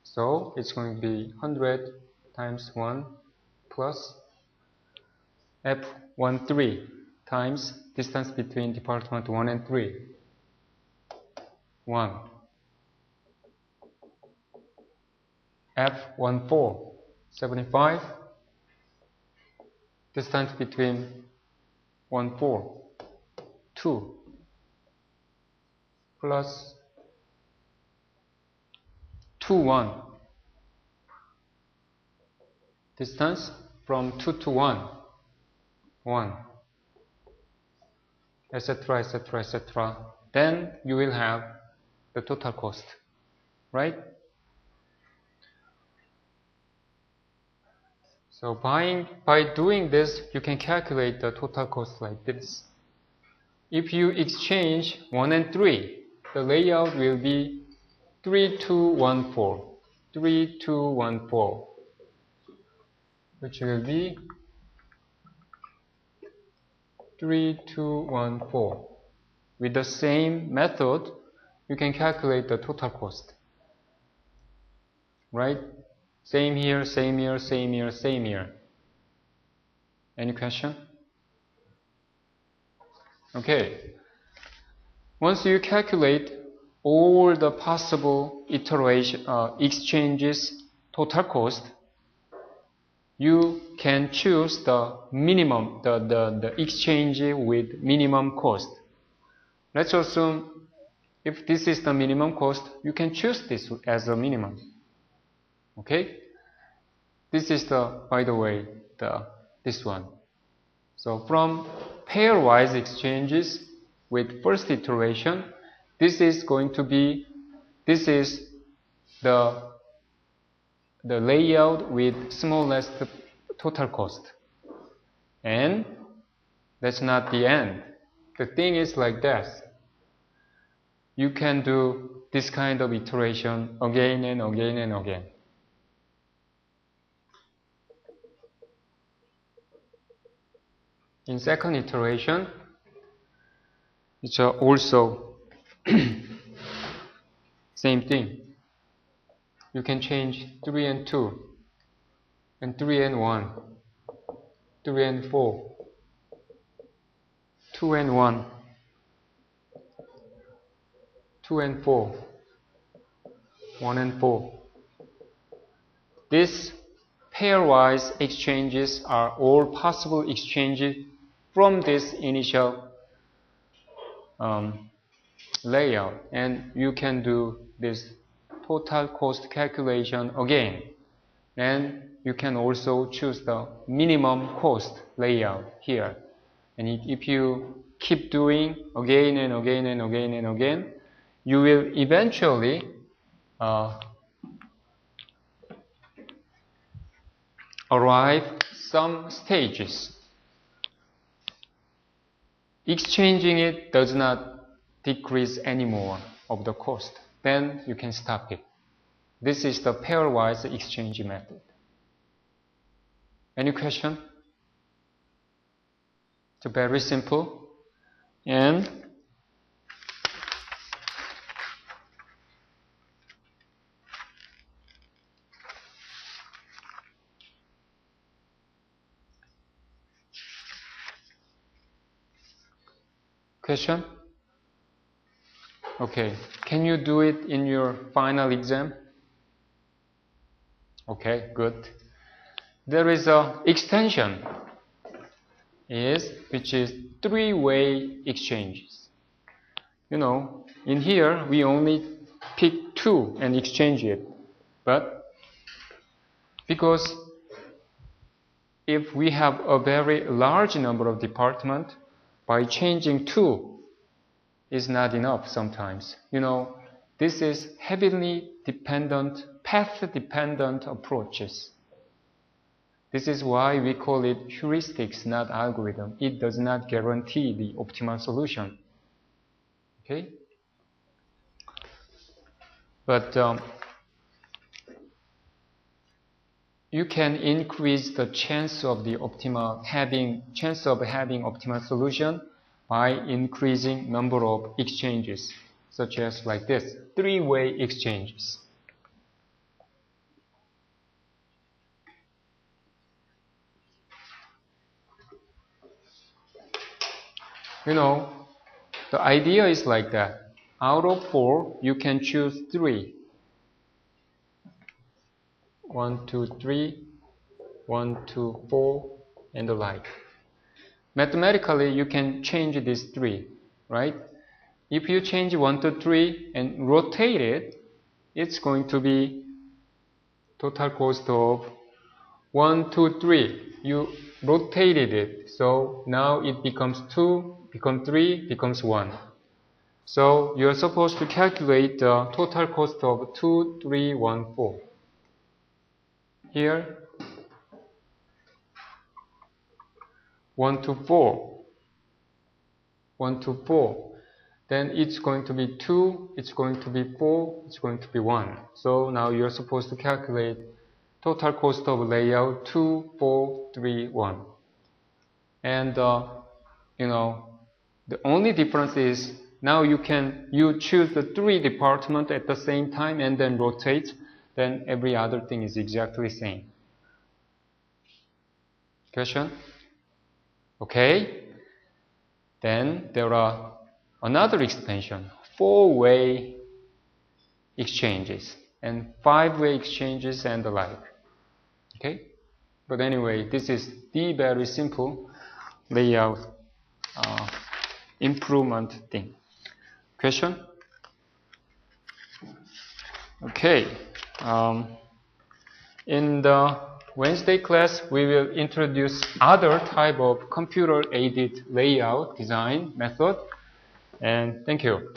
So it's going to be 100 times 1 plus f13 times distance between department 1 and 3, 1. f14, 75, distance between 1, 4, 2, plus 2, 1, distance from 2 to 1, 1, etc., etc., etc. Then you will have the total cost, right? So by doing this, you can calculate the total cost like this. If you exchange 1 and 3, the layout will be 3214, 3214, which will be 3214. With the same method, you can calculate the total cost, right? Same here, same here, same here, same here. Any question? Okay. Once you calculate all the possible exchanges total cost, you can choose the minimum, the exchange with minimum cost. Let's assume if this is the minimum cost, you can choose this as a minimum. Okay? This is by the way, this one. So from pairwise exchanges with first iteration, this is the layout with smallest total cost. And that's not the end. The thing is like this. You can do this kind of iteration again and again and again. In second iteration, it's also same thing. You can change 3 and 2, and 3 and 1, 3 and 4, 2 and 1, 2 and 4, 1 and 4. These pairwise exchanges are all possible exchanges from this initial layout, and you can do this total cost calculation again, and you can also choose the minimum cost layout here. And if you keep doing again and again and again and again, you will eventually arrive some stages. Exchanging it does not decrease any more of the cost. Then you can stop it. This is the pairwise exchange method. Any question? It's very simple. And question? Okay. Can you do it in your final exam? Okay, good. There is a extension which is three-way exchanges. You know, in here we only pick 2 and exchange it. But because if we have a very large number of departments, by changing 2 is not enough sometimes. You know, this is heavily dependent, path-dependent approaches. This is why we call it heuristics, not algorithm. It does not guarantee the optimal solution. Okay? But you can increase the chance of having optimal solution by increasing number of exchanges, such as like this, three-way exchanges. You know, the idea is like that. Out of 4, you can choose 3. 1, 2, 3, 1, 2, 4, and the like. Mathematically, you can change these 3, right? If you change 1 to 3 and rotate it, it's going to be total cost of 1, 2, 3. You rotated it, so now it becomes 2, becomes 3, becomes 1. So you're supposed to calculate the total cost of 2, 3, 1, 4. Here, 1 to 4. 1 to 4. Then it's going to be 2, it's going to be 4, it's going to be 1. So now you're supposed to calculate total cost of layout 2, 4, 3, 1. And you know, the only difference is now you choose the 3 departments at the same time and then rotate, then every other thing is exactly the same. Question? Okay. Then there are another expansion, 4-way exchanges and 5-way exchanges and the like. Okay? But anyway, this is the very simple layout improvement thing. Question? Okay. In the Wednesday class, we will introduce other type of computer-aided layout design method. And thank you.